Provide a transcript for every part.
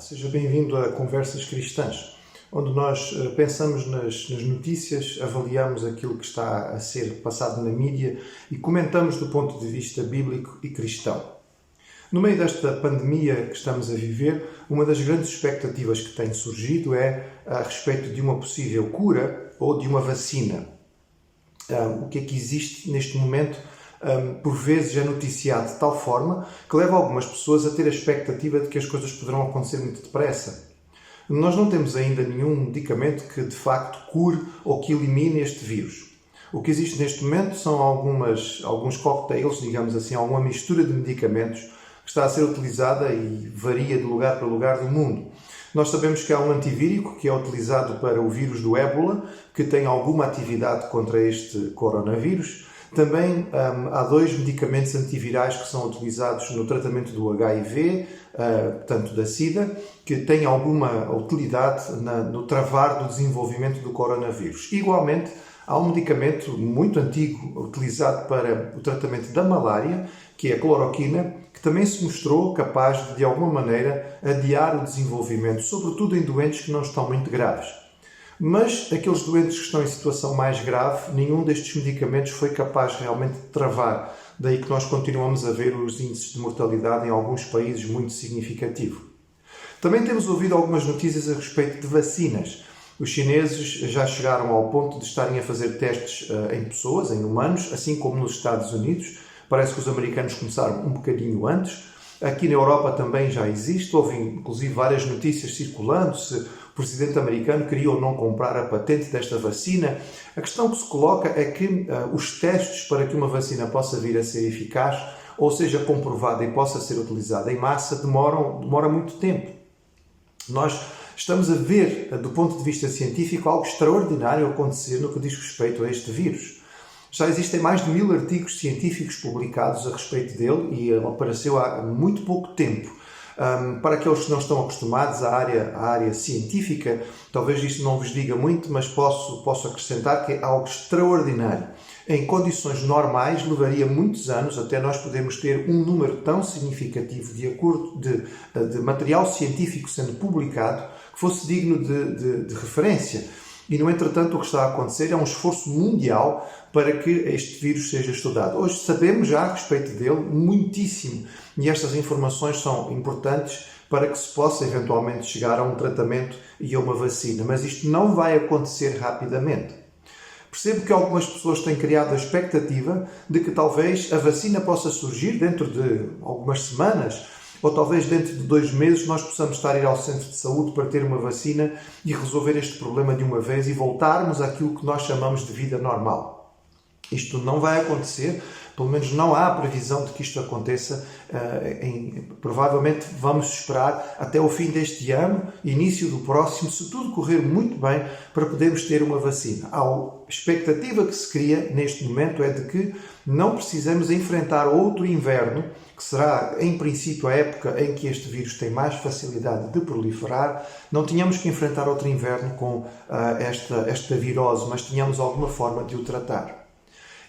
Seja bem-vindo a Conversas Cristãs, onde nós pensamos nas notícias, avaliamos aquilo que está a ser passado na mídia e comentamos do ponto de vista bíblico e cristão. No meio desta pandemia que estamos a viver, uma das grandes expectativas que tem surgido é a respeito de uma possível cura ou de uma vacina. O que é que existe neste momento, por vezes é noticiado de tal forma que leva algumas pessoas a ter a expectativa de que as coisas poderão acontecer muito depressa. Nós não temos ainda nenhum medicamento que de facto cure ou que elimine este vírus. O que existe neste momento são alguns cocktails, digamos assim, alguma mistura de medicamentos que está a ser utilizada e varia de lugar para lugar do mundo. Nós sabemos que há um antivírico que é utilizado para o vírus do ébola, que tem alguma atividade contra este coronavírus. Também há 2 medicamentos antivirais que são utilizados no tratamento do HIV, portanto da SIDA, que têm alguma utilidade no travar do desenvolvimento do coronavírus. Igualmente, há um medicamento muito antigo utilizado para o tratamento da malária, que é a cloroquina, que também se mostrou capaz de alguma maneira, adiar o desenvolvimento, sobretudo em doentes que não estão muito graves. Mas aqueles doentes que estão em situação mais grave, nenhum destes medicamentos foi capaz realmente de travar. Daí que nós continuamos a ver os índices de mortalidade em alguns países muito significativos. Também temos ouvido algumas notícias a respeito de vacinas. Os chineses já chegaram ao ponto de estarem a fazer testes em pessoas, em humanos, assim como nos Estados Unidos. Parece que os americanos começaram um bocadinho antes. Aqui na Europa também já existe. Houve inclusive várias notícias circulando se o presidente americano queria ou não comprar a patente desta vacina. A questão que se coloca é que os testes para que uma vacina possa vir a ser eficaz ou seja comprovada e possa ser utilizada em massa demora muito tempo. Nós estamos a ver, do ponto de vista científico, algo extraordinário acontecer no que diz respeito a este vírus. Já existem mais de 1000 artigos científicos publicados a respeito dele e ele apareceu há muito pouco tempo. Para aqueles que não estão acostumados à área científica, talvez isto não vos diga muito, mas posso acrescentar que é algo extraordinário. Em condições normais, levaria muitos anos até nós podermos ter um número tão significativo de material científico sendo publicado que fosse digno de referência. E, no entretanto, o que está a acontecer é um esforço mundial para que este vírus seja estudado. Hoje sabemos já a respeito dele muitíssimo e estas informações são importantes para que se possa eventualmente chegar a um tratamento e a uma vacina. Mas isto não vai acontecer rapidamente. Percebo que algumas pessoas têm criado a expectativa de que talvez a vacina possa surgir dentro de algumas semanas ou talvez dentro de 2 meses nós possamos estar a ir ao centro de saúde para ter uma vacina e resolver este problema de uma vez e voltarmos àquilo que nós chamamos de vida normal. Isto não vai acontecer, pelo menos não há previsão de que isto aconteça. Provavelmente vamos esperar até o fim deste ano, início do próximo, se tudo correr muito bem, para podermos ter uma vacina. A expectativa que se cria neste momento é de que não precisamos enfrentar outro inverno, que será, em princípio, a época em que este vírus tem mais facilidade de proliferar. Não tínhamos que enfrentar outro inverno com esta virose, mas tínhamos alguma forma de o tratar.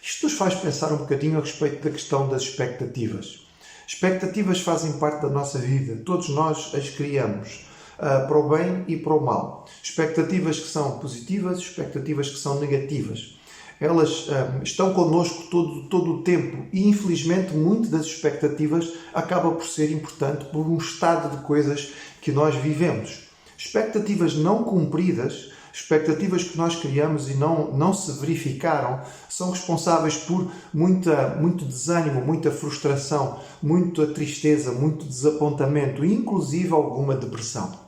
Isto nos faz pensar um bocadinho a respeito da questão das expectativas. Expectativas fazem parte da nossa vida. Todos nós as criamos, para o bem e para o mal. Expectativas que são positivas, expectativas que são negativas. Elas estão connosco todo o tempo e, infelizmente, muitas das expectativas acaba por ser importante por um estado de coisas que nós vivemos. Expectativas não cumpridas, expectativas que nós criamos e não se verificaram, são responsáveis por muito desânimo, muita frustração, muita tristeza, muito desapontamento e, inclusive, alguma depressão.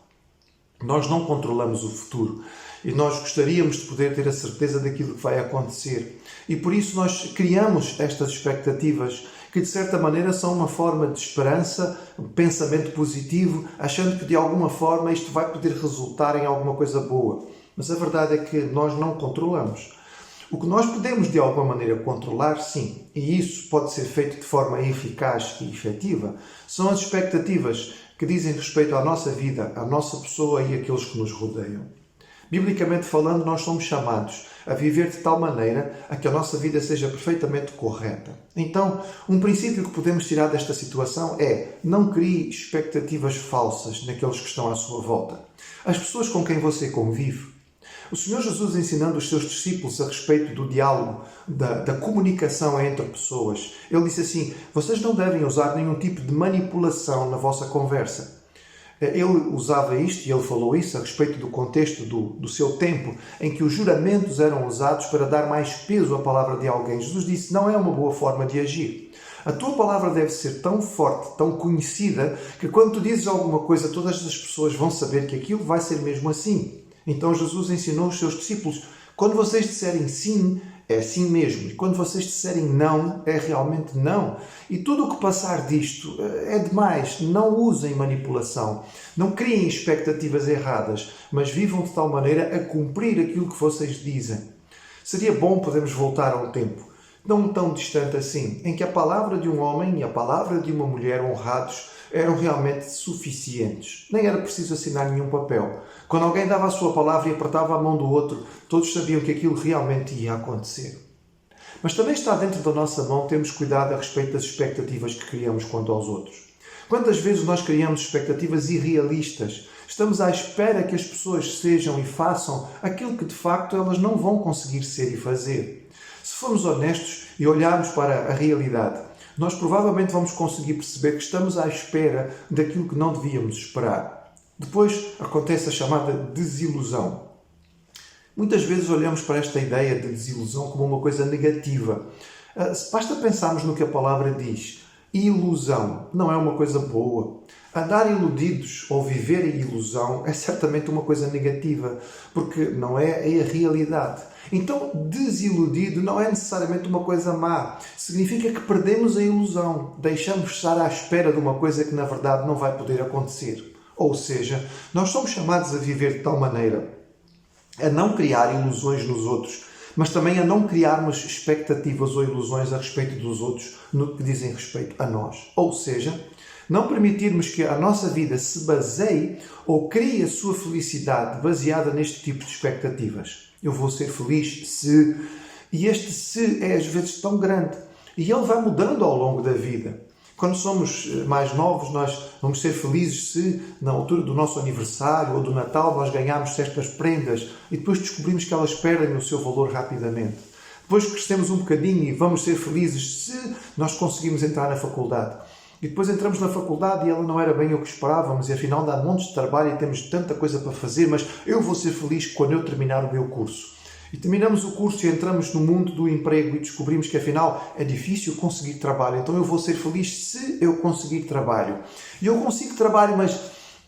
Nós não controlamos o futuro e nós gostaríamos de poder ter a certeza daquilo que vai acontecer. E por isso nós criamos estas expectativas que de certa maneira são uma forma de esperança, um pensamento positivo, achando que de alguma forma isto vai poder resultar em alguma coisa boa. Mas a verdade é que nós não controlamos. O que nós podemos de alguma maneira controlar, sim, e isso pode ser feito de forma eficaz e efetiva, são as expectativas que dizem respeito à nossa vida, à nossa pessoa e àqueles que nos rodeiam. Biblicamente falando, nós somos chamados a viver de tal maneira a que a nossa vida seja perfeitamente correta. Então, um princípio que podemos tirar desta situação é: não crie expectativas falsas naqueles que estão à sua volta. As pessoas com quem você convive. O Senhor Jesus, ensinando os seus discípulos a respeito do diálogo, da comunicação entre pessoas, Ele disse assim: vocês não devem usar nenhum tipo de manipulação na vossa conversa. Ele usava isto, e ele falou isso a respeito do contexto do seu tempo, em que os juramentos eram usados para dar mais peso à palavra de alguém. Jesus disse: não é uma boa forma de agir. A tua palavra deve ser tão forte, tão conhecida, que quando tu dizes alguma coisa, todas as pessoas vão saber que aquilo vai ser mesmo assim. Então Jesus ensinou os seus discípulos: quando vocês disserem sim, é sim mesmo. E quando vocês disserem não, é realmente não. E tudo o que passar disto é demais. Não usem manipulação. Não criem expectativas erradas, mas vivam de tal maneira a cumprir aquilo que vocês dizem. Seria bom podermos voltar a um tempo, não tão distante assim, em que a palavra de um homem e a palavra de uma mulher honrados eram realmente suficientes. Nem era preciso assinar nenhum papel. Quando alguém dava a sua palavra e apertava a mão do outro, todos sabiam que aquilo realmente ia acontecer. Mas também está dentro da nossa mão termos cuidado a respeito das expectativas que criamos quanto aos outros. Quantas vezes nós criamos expectativas irrealistas? Estamos à espera que as pessoas sejam e façam aquilo que de facto elas não vão conseguir ser e fazer. Se formos honestos e olharmos para a realidade, nós provavelmente vamos conseguir perceber que estamos à espera daquilo que não devíamos esperar. Depois acontece a chamada desilusão. Muitas vezes olhamos para esta ideia de desilusão como uma coisa negativa. Basta pensarmos no que a palavra diz. Ilusão não é uma coisa boa. Andar iludidos ou viver em ilusão é certamente uma coisa negativa, porque não é a realidade. Então, desiludido não é necessariamente uma coisa má. Significa que perdemos a ilusão, deixamos estar à espera de uma coisa que na verdade não vai poder acontecer. Ou seja, nós somos chamados a viver de tal maneira a não criar ilusões nos outros, mas também a não criarmos expectativas ou ilusões a respeito dos outros no que dizem respeito a nós. Ou seja, não permitirmos que a nossa vida se baseie ou crie a sua felicidade baseada neste tipo de expectativas. Eu vou ser feliz se... E este se é às vezes tão grande. E ele vai mudando ao longo da vida. Quando somos mais novos, nós vamos ser felizes se, na altura do nosso aniversário ou do Natal, nós ganharmos certas prendas e depois descobrimos que elas perdem o seu valor rapidamente. Depois crescemos um bocadinho e vamos ser felizes se nós conseguimos entrar na faculdade. E depois entramos na faculdade e ela não era bem o que esperávamos e afinal dá montes de trabalho e temos tanta coisa para fazer, mas eu vou ser feliz quando eu terminar o meu curso. E terminamos o curso e entramos no mundo do emprego e descobrimos que afinal é difícil conseguir trabalho. Então eu vou ser feliz se eu conseguir trabalho. E eu consigo trabalho, mas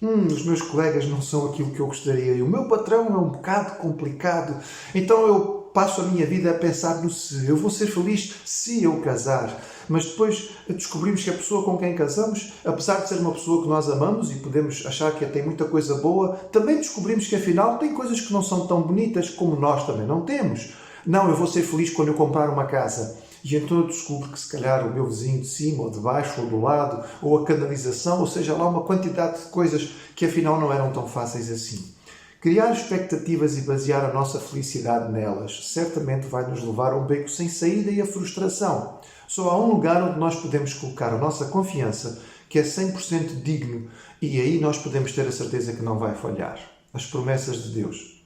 os meus colegas não são aquilo que eu gostaria. E o meu patrão é um bocado complicado. Então eu passo a minha vida a pensar no se. Eu vou ser feliz se eu casar. Mas depois descobrimos que a pessoa com quem casamos, apesar de ser uma pessoa que nós amamos e podemos achar que tem muita coisa boa, também descobrimos que afinal tem coisas que não são tão bonitas como nós também não temos. Não, eu vou ser feliz quando eu comprar uma casa. E então eu descubro que se calhar o meu vizinho de cima, ou de baixo, ou do lado, ou a canalização, ou seja lá uma quantidade de coisas que afinal não eram tão fáceis assim. Criar expectativas e basear a nossa felicidade nelas certamente vai nos levar a um beco sem saída e a frustração. Só há um lugar onde nós podemos colocar a nossa confiança que é 100% digno e aí nós podemos ter a certeza que não vai falhar. As promessas de Deus.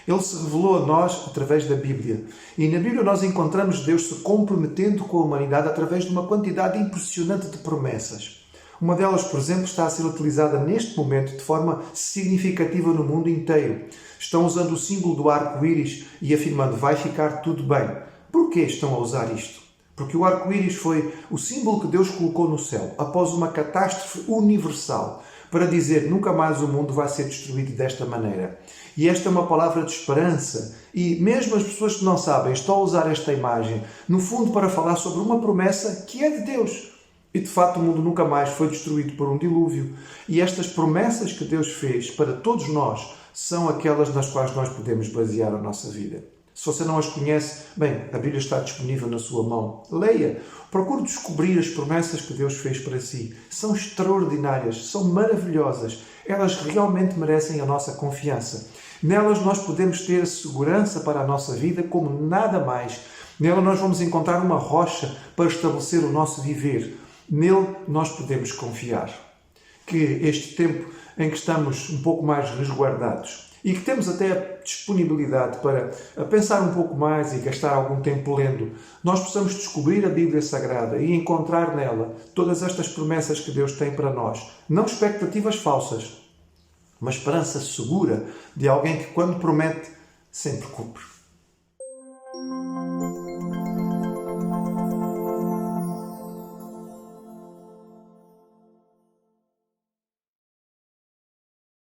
Ele se revelou a nós através da Bíblia. E na Bíblia nós encontramos Deus se comprometendo com a humanidade através de uma quantidade impressionante de promessas. Uma delas, por exemplo, está a ser utilizada neste momento de forma significativa no mundo inteiro. Estão usando o símbolo do arco-íris e afirmando vai ficar tudo bem. Por que estão a usar isto? Porque o arco-íris foi o símbolo que Deus colocou no céu após uma catástrofe universal para dizer nunca mais o mundo vai ser destruído desta maneira. E esta é uma palavra de esperança. E mesmo as pessoas que não sabem estão a usar esta imagem, no fundo, para falar sobre uma promessa que é de Deus. E de facto o mundo nunca mais foi destruído por um dilúvio. E estas promessas que Deus fez para todos nós são aquelas nas quais nós podemos basear a nossa vida. Se você não as conhece, bem, a Bíblia está disponível na sua mão. Leia, procure descobrir as promessas que Deus fez para si. São extraordinárias, são maravilhosas. Elas realmente merecem a nossa confiança. Nelas nós podemos ter segurança para a nossa vida como nada mais. Nela nós vamos encontrar uma rocha para estabelecer o nosso viver. Nele nós podemos confiar. Que este tempo em que estamos um pouco mais resguardados e que temos até disponibilidade para pensar um pouco mais e gastar algum tempo lendo, nós possamos descobrir a Bíblia Sagrada e encontrar nela todas estas promessas que Deus tem para nós. Não expectativas falsas, uma esperança segura de alguém que, quando promete, sempre cumpre.